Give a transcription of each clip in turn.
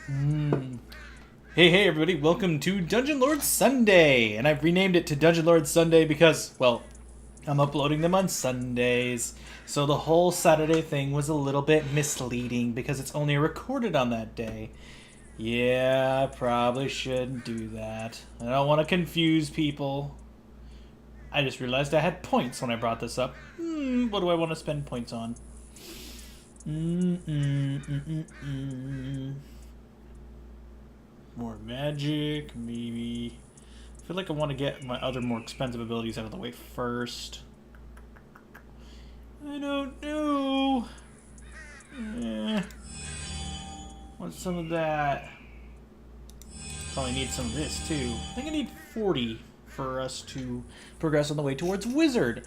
Hey everybody, welcome to Dungeon Lord Sunday! And I've renamed it to Dungeon Lord Sunday because, well, I'm uploading them on Sundays. So the whole Saturday thing was a little bit misleading because it's only recorded on that day. Yeah, I probably shouldn't do that. I don't want to confuse people. I just realized I had points when I brought this up. What do I want to spend points on? More magic, maybe. I feel like I want to get my other more expensive abilities out of the way first. I don't know. Want some of that. Probably need some of this too. I think I need 40 for us to progress on the way towards Wizard.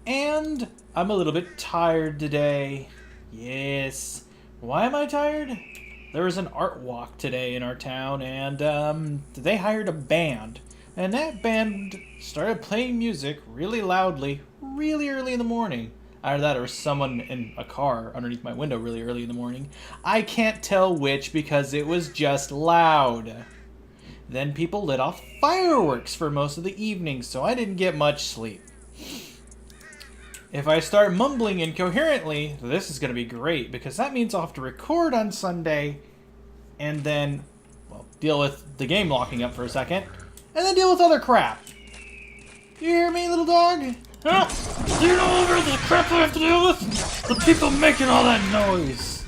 And I'm a little bit tired today. Yes. Why am I tired? There was an art walk today in our town, and they hired a band. And that band started playing music really loudly, really early in the morning. Either that or someone in a car underneath my window really early in the morning. I can't tell which because it was just loud. Then people lit off fireworks for most of the evening, so I didn't get much sleep. If I start mumbling incoherently, this is going to be great, because that means I'll have to record on Sunday, and then, well, deal with the game locking up for a second, and then deal with other crap. You hear me, little dog? Huh? Do you know over the crap I have to deal with? The people making all that noise.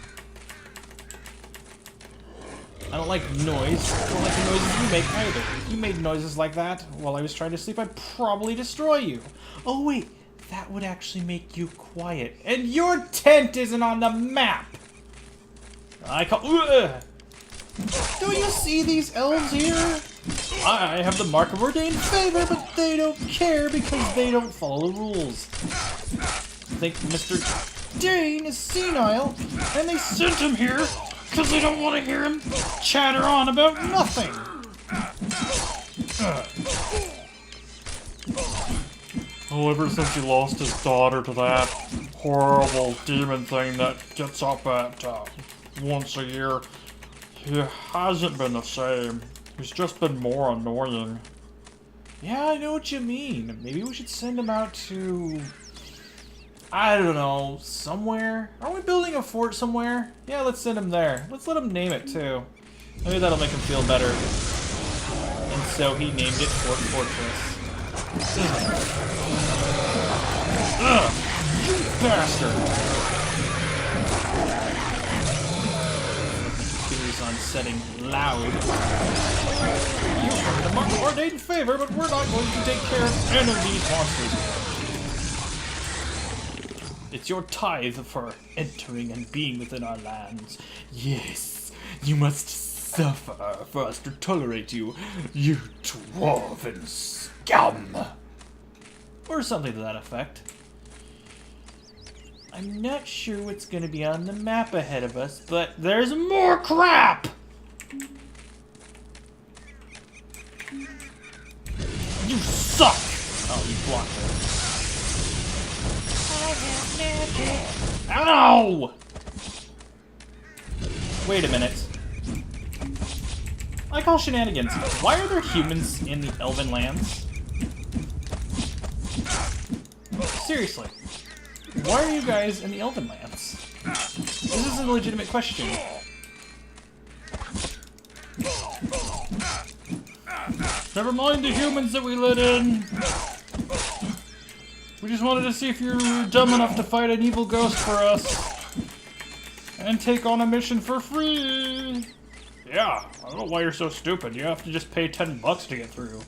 I don't like noise. I don't like the noises you make either. If you made noises like that while I was trying to sleep, I'd probably destroy you. Oh, wait. That would actually make you quiet. And your tent isn't on the map! I call... Do you see these elves here? I have the mark of ordained favor, but they don't care because they don't follow the rules. I think Mr. Dane is senile, and they sent him here because they don't want to hear him chatter on about nothing. Oh, ever since he lost his daughter to that horrible demon thing that gets up at once a year, he hasn't been the same. He's just been more annoying. Yeah, I know what you mean. Maybe we should send him out to... I don't know, somewhere? Are we building a fort somewhere? Yeah, let's send him there. Let's let him name it, too. Maybe that'll make him feel better. And so he named it Fort Fortress. Ugh! You bastard! He's on setting loud. You heard the mark of ordained favor, but we're not going to take care of any of these monsters. It's your tithe for entering and being within our lands. Yes, you must suffer for us to tolerate you, you dwarven scum! Or something to that effect. I'm not sure what's going to be on the map ahead of us, but there's more crap! You suck! Oh, you blocked it. Ow! Wait a minute. I call shenanigans. Why are there humans in the Elven lands? Seriously. Why are you guys in the Elven lands? This is a legitimate question. Never mind the humans that we let in. We just wanted to see if you're dumb enough to fight an evil ghost for us. And take on a mission for free. Yeah, I don't know why you're so stupid. You have to just pay $10 to get through.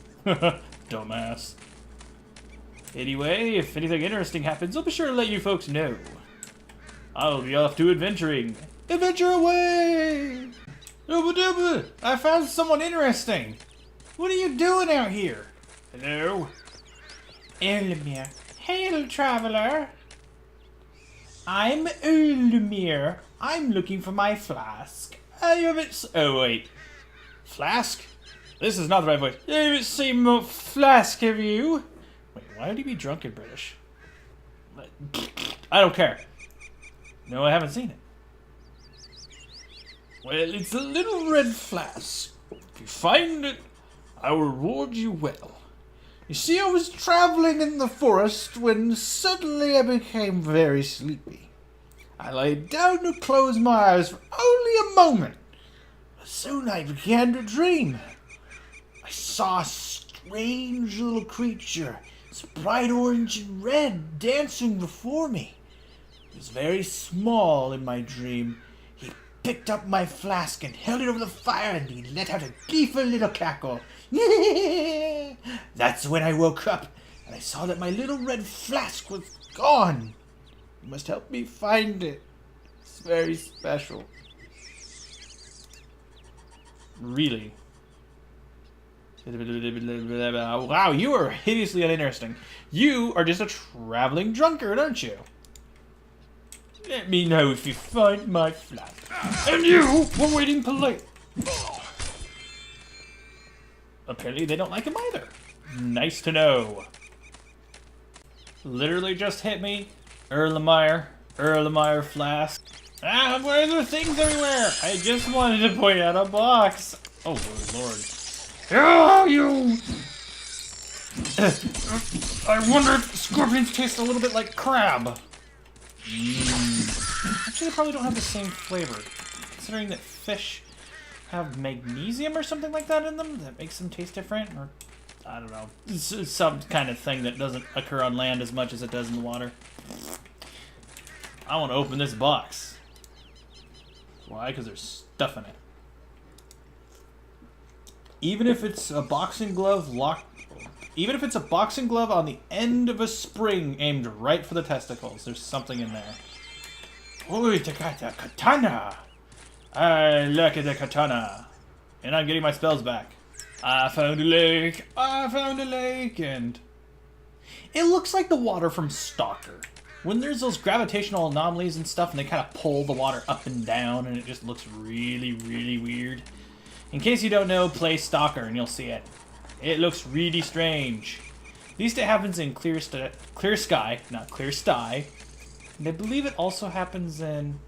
Dumbass. Anyway, if anything interesting happens, I'll be sure to let you folks know. I'll be off to adventuring. Adventure away! Dooba dooba! I found someone interesting. What are you doing out here? Hello? Elmir. Hail, traveler. I'm Elmir. I'm looking for my flask. I haven't... Oh, wait. Flask? This is not the right voice. I haven't seen my flask, have you? Wait, why would he be drunk in British? I don't care. No, I haven't seen it. Well, it's a little red flask. If you find it, I will reward you well. You see, I was traveling in the forest when suddenly I became very sleepy. I lay down to close my eyes for only a moment. But soon I began to dream. I saw a strange little creature. It's bright orange and red, dancing before me. He was very small in my dream. He picked up my flask and held it over the fire, and he let out a gleeful little cackle. That's when I woke up, and I saw that my little red flask was gone. You must help me find it. It's very special. Really? Wow, you are hideously uninteresting. You are just a traveling drunkard, aren't you? Let me know if you find my flask. And you were waiting polite. Apparently they don't like him either. Nice to know. Literally just hit me. Erlenmeyer flask. Ah, why are there things everywhere? I just wanted to point out a box. Oh, Lord. Oh, you! I wonder if scorpions taste a little bit like crab. Actually, they probably don't have the same flavor. Considering that fish have magnesium or something like that in them that makes them taste different, or I don't know, some kind of thing that doesn't occur on land as much as it does in the water. I want to open this box. Why? Because there's stuff in it. Even if it's a boxing glove even if it's a boxing glove on the end of a spring aimed right for the testicles, there's something in there. Ooh, Takata katana! I look at the katana, and I'm getting my spells back. I found a lake, and it looks like the water from Stalker. When there's those gravitational anomalies and stuff, and they kind of pull the water up and down, and it just looks really, really weird. In case you don't know, play Stalker, and you'll see it. It looks really strange. At least it happens in Clear Sky, not Clear Sty. And I believe it also happens in...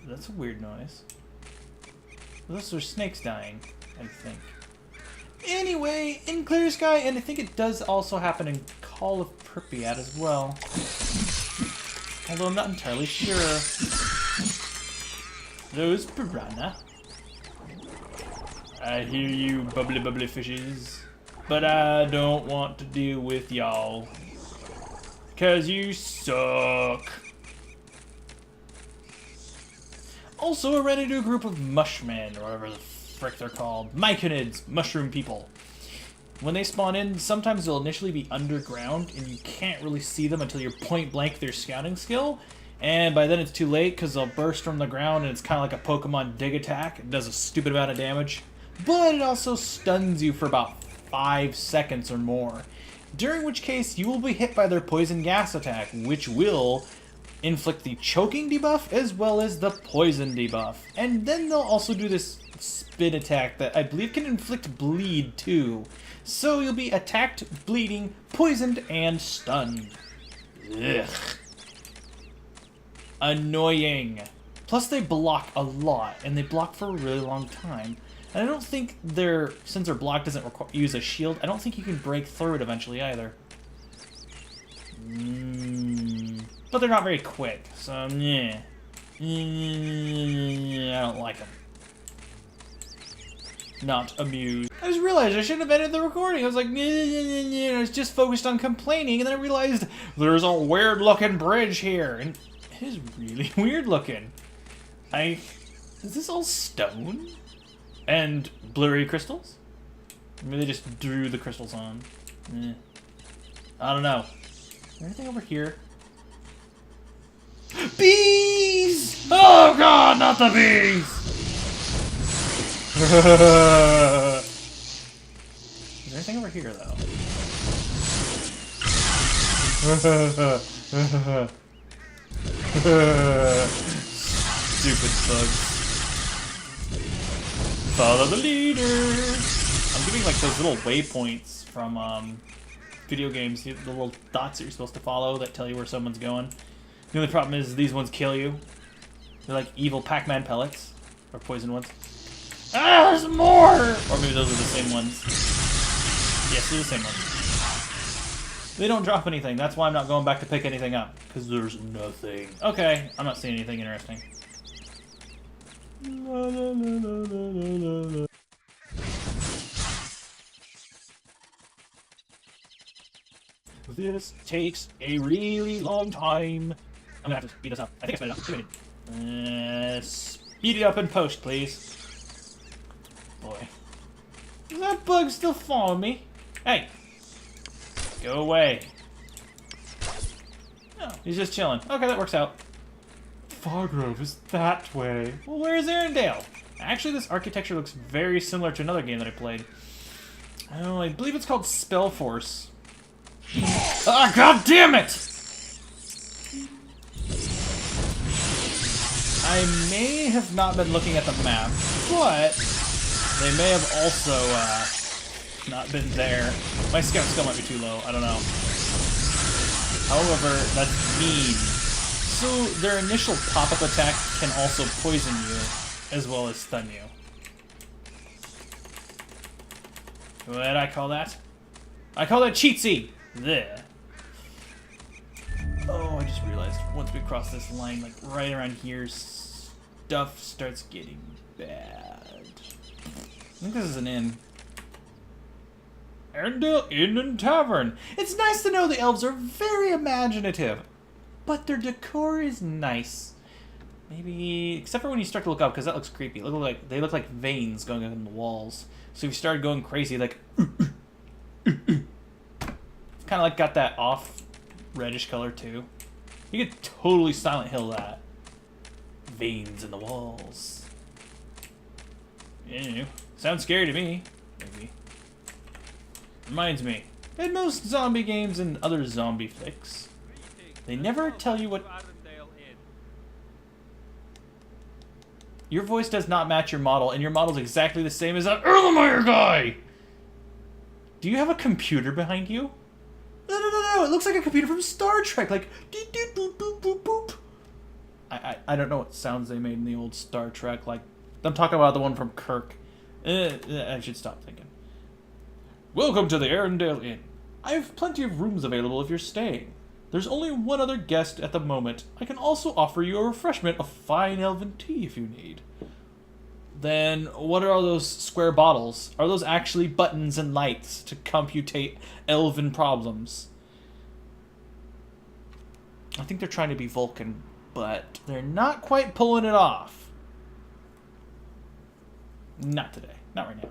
That's a weird noise. Those are snakes dying, I think. Anyway, in Clear Sky, and I think it does also happen in Call of Pripyat as well. Although I'm not entirely sure. Those piranha. I hear you, bubbly bubbly fishes. But I don't want to deal with y'all. 'Cause you suck. Also, I ran into a group of mushmen, or whatever the frick they're called. Myconids, mushroom people. When they spawn in, sometimes they'll initially be underground, and you can't really see them until you're point blank their scouting skill. And by then it's too late, because they'll burst from the ground, and it's kind of like a Pokemon dig attack. It does a stupid amount of damage. But it also stuns you for about 5 seconds or more. During which case, you will be hit by their poison gas attack, which will inflict the choking debuff as well as the poison debuff. And then they'll also do this spin attack that I believe can inflict bleed too. So you'll be attacked, bleeding, poisoned, and stunned. Ugh. Annoying. Plus they block a lot, and they block for a really long time. And I don't think since their block doesn't use a shield, I don't think you can break through it eventually either. But they're not very quick, so yeah. I don't like them. Not amused. I just realized I shouldn't have ended the recording. I was like, I was just focused on complaining, and then I realized there's a weird looking bridge here. And it is really weird looking. Is this all stone? And blurry crystals? Maybe they just drew the crystals on. I don't know. Is there anything over here? Bees! Oh god, not the bees! Is there anything over here, though? Stupid bugs. Follow the leader! I'm giving like those little waypoints from video games, the little dots that you're supposed to follow that tell you where someone's going. The only problem is these ones kill you. They're like evil Pac-Man pellets. Or poison ones. Ah, there's more! Or maybe those are the same ones. Yes, they're the same ones. They don't drop anything. That's why I'm not going back to pick anything up. Because there's nothing. Okay, I'm not seeing anything interesting. This takes a really long time. I'm gonna have to speed this up. I think I sped it up. Speed it up in post, please. Boy. Is that bug still following me? Hey! Go away. Oh, he's just chilling. Okay, that works out. Fargrove is that way. Well, where is Arendelle? Actually, this architecture looks very similar to another game that I played. Oh, I believe it's called Spellforce. Ah, god damn it! I may have not been looking at the map, but they may have also not been there. My scout skill might be too low, I don't know. However, that's mean. So their initial pop-up attack can also poison you, as well as stun you. What did I call that? I call that cheatsy! There. Oh, I just realized once we cross this line, like right around here, stuff starts getting bad. I think this is an inn. Arendelle Inn and Tavern. It's nice to know the elves are very imaginative, but their decor is nice. Maybe, except for when you start to look up, because that looks creepy. They look like veins going on the walls. So if you started going crazy, like, kind of like got that off reddish color too. You could totally Silent Hill that. Veins in the walls. Yeah, sounds scary to me. Maybe. Reminds me, in most zombie games and other zombie flicks, they never tell you what... Your voice does not match your model, and your model's exactly the same as that Erlenmeyer guy! Do you have a computer behind you? No, it looks like a computer from Star Trek, like... Boop, boop, boop, boop. I don't know what sounds they made in the old Star Trek, like... I'm talking about the one from Kirk. I should stop thinking. Welcome to the Arendelle Inn. I have plenty of rooms available if you're staying. There's only one other guest at the moment. I can also offer you a refreshment of fine elven tea if you need. Then, what are all those square bottles? Are those actually buttons and lights to computate elven problems? I think they're trying to be Vulcan, but they're not quite pulling it off. Not today. Not right now.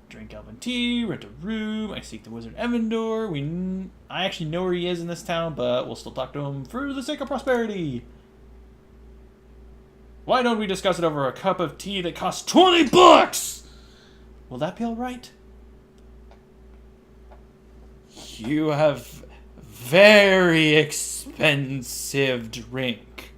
Drink elven tea, rent a room, I seek the wizard Evandor. I actually know where he is in this town, but we'll still talk to him for the sake of prosperity. Why don't we discuss it over a cup of tea that costs 20 bucks? Will that be alright? You have very expensive drink.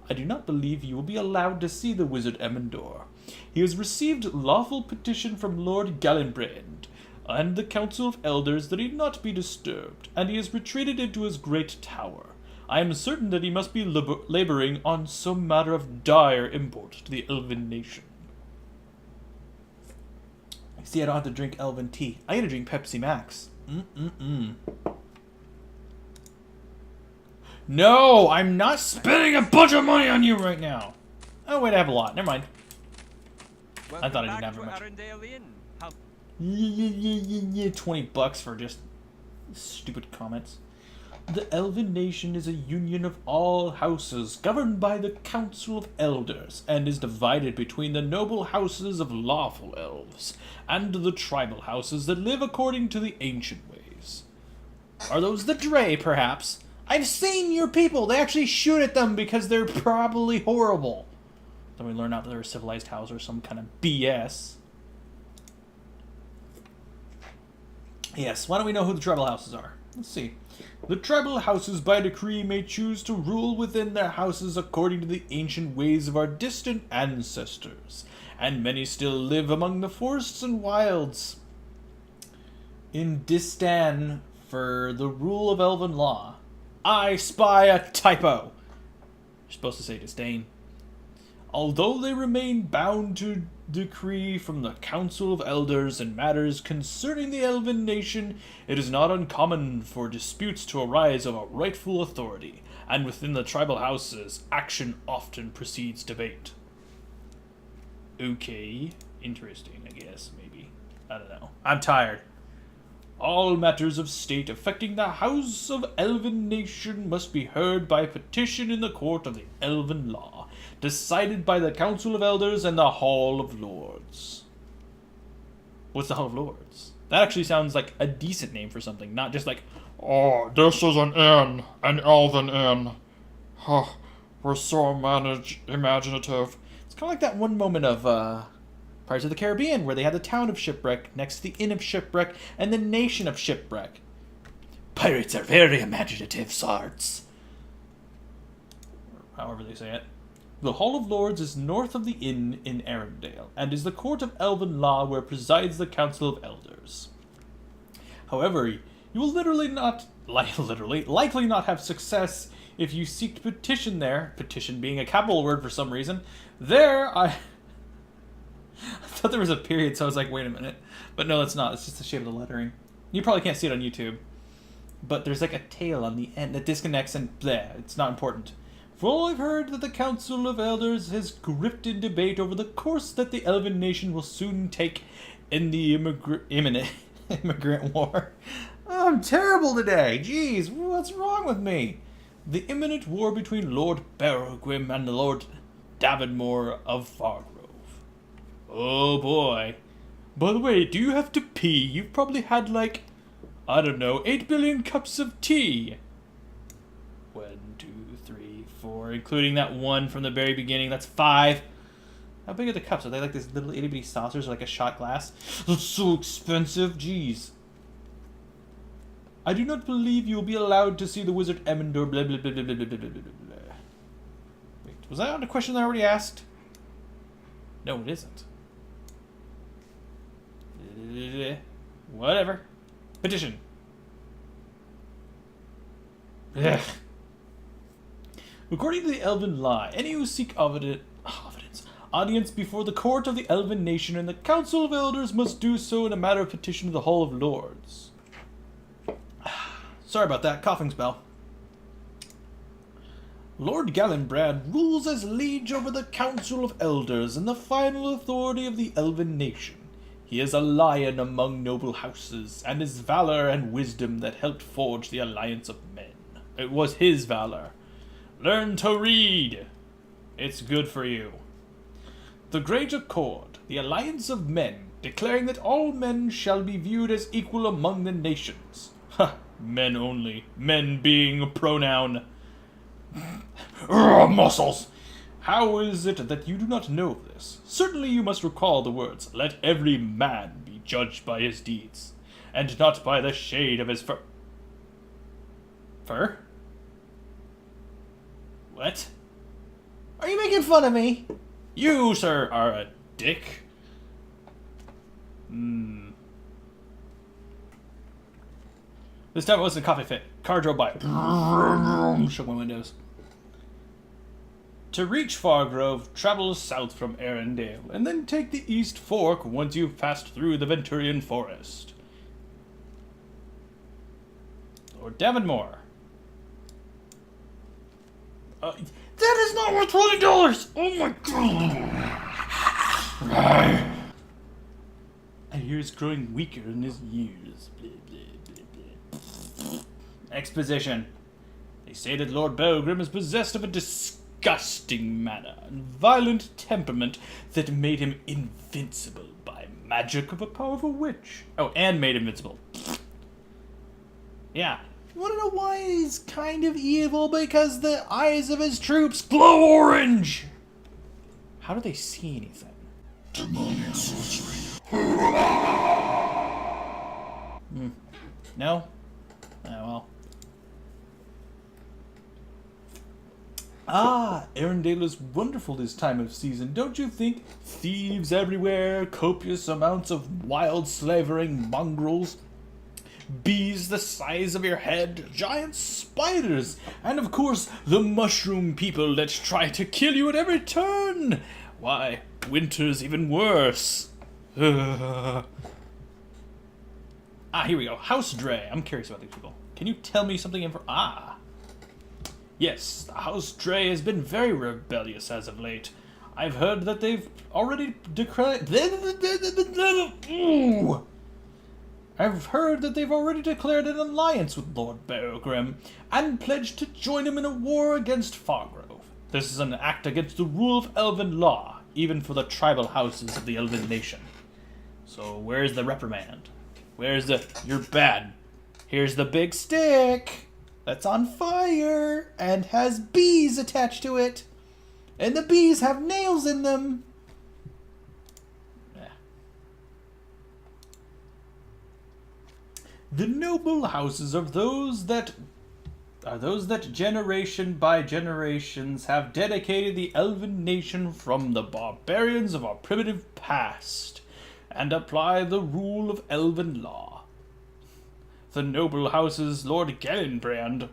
I do not believe you will be allowed to see the wizard Evandor. He has received lawful petition from Lord Gallenbrand and the Council of Elders that he not be disturbed, and he has retreated into his great tower. I am certain that he must be laboring on some matter of dire import to the Elven nation. See, I don't have to drink Elven tea. I gotta drink Pepsi Max. No, I'm not spending a bunch of money on you right now. Oh, wait, I have a lot. Never mind. I thought I didn't have very much. Yeah, 20 bucks for just stupid comments. The Elven nation is a union of all houses, governed by the Council of Elders, and is divided between the noble houses of lawful elves, and the tribal houses that live according to the ancient ways. Are those the Dre, perhaps? I've seen your people! They actually shoot at them because they're probably horrible. Then we learn out that they're a civilized house or some kind of BS. Yes, why don't we know who the tribal houses are? Let's see. The tribal houses by decree may choose to rule within their houses according to the ancient ways of our distant ancestors, and many still live among the forests and wilds. In distan for the rule of elven law. I spy a typo. You're supposed to say disdain. Although they remain bound to decree from the Council of Elders in matters concerning the Elven nation, it is not uncommon for disputes to arise of a rightful authority, and within the tribal houses, action often precedes debate. Okay, interesting, I guess, maybe. I don't know. I'm tired. All matters of state affecting the House of Elven Nation must be heard by petition in the Court of the Elven Law, decided by the Council of Elders and the Hall of Lords. What's the Hall of Lords? That actually sounds like a decent name for something, not just like, oh, this is an inn, an elven inn. Huh, we're so imaginative. It's kind of like that one moment of, Pirates of the Caribbean, where they had the town of Shipwreck next to the Inn of Shipwreck and the nation of Shipwreck. Pirates are very imaginative, swords. Or however they say it. The Hall of Lords is north of the inn in Arendelle, and is the court of elven law where presides the Council of Elders. However, you will likely not have success if you seek to petition there, petition being a capital word for some reason. I thought there was a period, so I was like, wait a minute. But no, it's not. It's just the shape of the lettering. You probably can't see it on YouTube. But there's like a tail on the end that disconnects and bleh, it's not important. For all I've heard that the Council of Elders has gripped in debate over the course that the Elven nation will soon take in the imminent immigrant war. Oh, I'm terrible today. Jeez, what's wrong with me? The imminent war between Lord Barrowgrim and Lord Davenmore of Fargrove. Oh boy. By the way, do you have to pee? You've probably had like, I don't know, 8 billion cups of tea. 1, 2, 3, 4, including that one from the very beginning. That's 5. How big are the cups? Are they like this little itty bitty saucers or like a shot glass? That's so expensive. Jeez. I do not believe you will be allowed to see the wizard Emendor. Blah blah blah blah blah blah blah blah blah. Wait, was that a question I already asked? No, it isn't. Whatever. Petition. Ugh. According to the Elven law, any who seek audience before the court of the Elven nation and the Council of Elders must do so in a matter of petition to the Hall of Lords. Sorry about that, coughing spell. Lord Galenbrad rules as liege over the Council of Elders and the final authority of the Elven nation. He is a lion among noble houses, and his valor and wisdom that helped forge the alliance of men. It was his valor. Learn to read. It's good for you. The Great Accord, the alliance of men, declaring that all men shall be viewed as equal among the nations. Ha! Men only. Men being a pronoun. Muscles! How is it that you do not know this? Certainly you must recall the words, let every man be judged by his deeds, and not by the shade of his fur. Fur? What? Are you making fun of me? You, sir, are a dick. This time it wasn't a coffee fit. Car drove by. Shook my windows. To reach Fargrove, travel south from Arendelle, and then take the East Fork once you've passed through the Venturian Forest. Lord Davenmore. That is not worth $20! Oh my god! I hear he's growing weaker in his years. Blah, blah, blah, blah. Exposition. They say that Lord Belgrim is possessed of a disgusting manner and violent temperament that made him invincible by magic of a powerful witch. Oh, and made invincible. Yeah. You wanna know why he's kind of evil? Because the eyes of his troops glow orange! How do they see anything? Demonic sorcery. No? Oh, well. Ah, Arendelle is wonderful this time of season, don't you think? Thieves everywhere, copious amounts of wild slavering mongrels. bees the size of your head, giant spiders, and of course the mushroom people that try to kill you at every turn. Why, winter's even worse. Ah, here we go. House Dre. I'm curious about these people. Can you tell me something Yes, the House Dre has been very rebellious as of late. I've heard that they've already declared... I've heard that they've already declared an alliance with Lord Beogrim and pledged to join him in a war against Fargrove. This is an act against the rule of Elven law, even for the tribal houses of the Elven nation. So where's the reprimand? Where's the... You're bad. Here's the big stick that's on fire and has bees attached to it. And the bees have nails in them. The noble houses are those that generation by generations have dedicated the Elven nation from the barbarians of our primitive past and apply the rule of Elven law. The noble houses Lord Gaelbrand,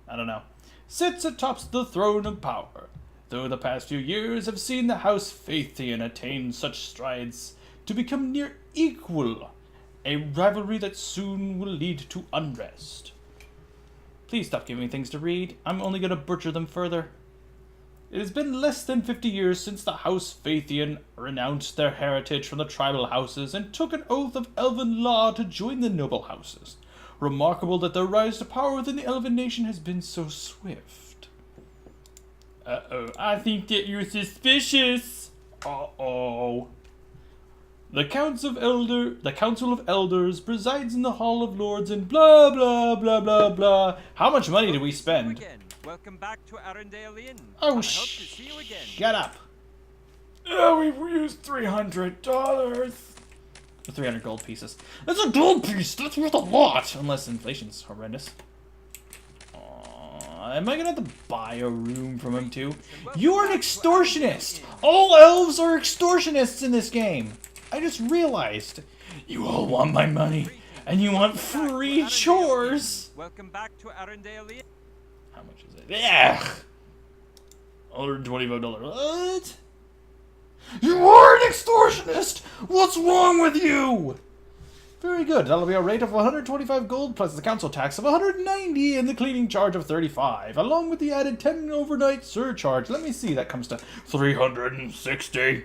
I don't know, sits atop the throne of power, though the past few years have seen the House Fathian attain such strides to become near equal, a rivalry that soon will lead to unrest. Please stop giving me things to read. I'm only going to butcher them further. It has been less than 50 years since the House Fathian renounced their heritage from the tribal houses and took an oath of Elven law to join the noble houses. Remarkable that their rise to power within the Elven nation has been so swift. I think that you're suspicious. The Council of Elders presides in the Hall of Lords and blah blah blah blah blah. How much money did we spend? Welcome back to Arendelle Inn. Oh, shut up. We've used $300. 300 gold pieces. That's a gold piece. That's worth a lot. Unless inflation's horrendous. Am I gonna have to buy a room from him too? You're an extortionist. All elves are extortionists in this game. I just realized. You all want my money, and you want free chores. Welcome back to Arendelle Inn. How much is it? Yeah. $125. What? You are an extortionist! What's wrong with you? Very good. That'll be a rate of 125 gold plus the council tax of 190 and the cleaning charge of 35, along with the added 10 overnight surcharge. Let me see. That comes to 360.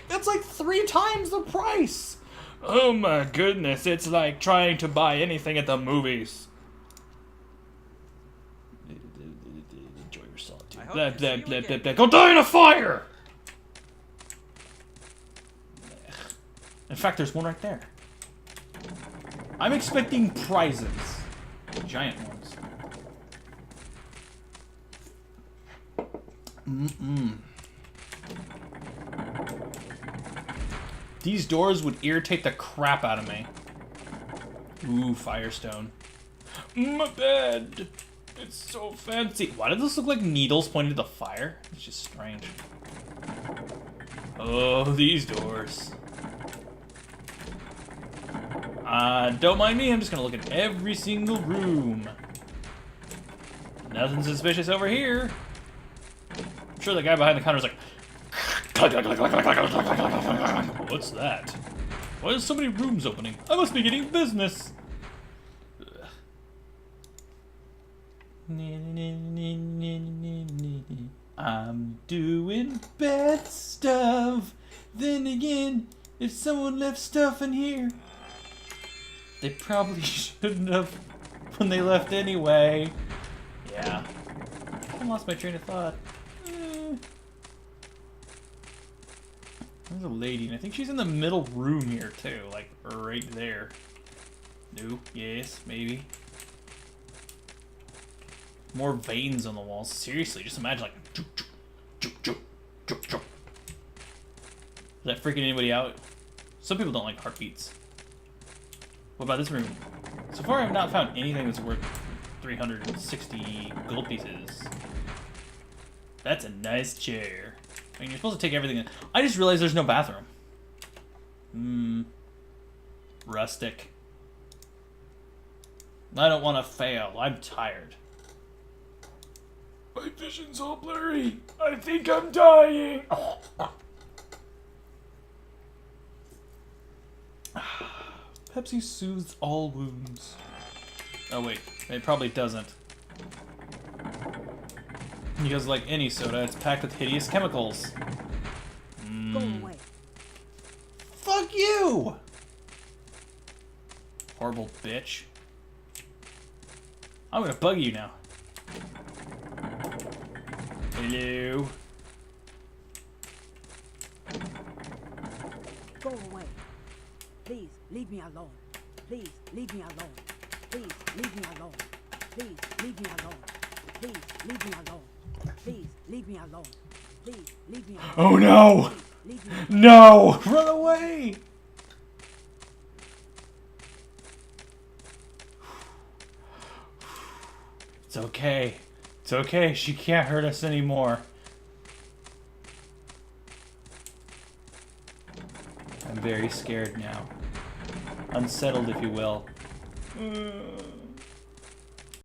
That's like 3 times the price. Oh my goodness. It's like trying to buy anything at the movies. Enjoy your solitude. Blah, blah, blah, blah, blah. Go die in a fire! In fact, there's one right there. I'm expecting prizes. Giant ones. These doors would irritate the crap out of me. Ooh, Firestone. My bed. It's so fancy. Why does this look like needles pointing to the fire? It's just strange. Oh, these doors. Don't mind me, I'm just gonna look at every single room. Nothing suspicious over here. I'm sure the guy behind the counter is like... What's that? Why is so many rooms opening? I must be getting business. I'm doing bad stuff. Then again, if someone left stuff in here, they probably shouldn't have when they left anyway. Yeah. I lost my train of thought. There's a lady, and I think she's in the middle room here too, like right there. No, yes, maybe. More veins on the walls. Seriously, just imagine like. Is that freaking anybody out? Some people don't like heartbeats. What about this room? So far, I've not found anything that's worth 360 gold pieces. That's a nice chair. I mean, you're supposed to take everything in. I just realized there's no bathroom. Rustic. I don't want to fail. I'm tired. My vision's all blurry. I think I'm dying. Pepsi soothes all wounds. Oh wait, it probably doesn't. Because like any soda, it's packed with hideous chemicals. Go away. Fuck you! Horrible bitch. I'm gonna bug you now. Hello. Go away. Please, leave me alone. Please, leave me alone. Please, leave me alone. Please, leave me alone. Please, leave me alone. Please, leave me alone. Please, leave me alone. Oh no! Please, leave me alone. No! Run away! It's okay. It's okay. She can't hurt us anymore. I'm very scared now. Unsettled, if you will.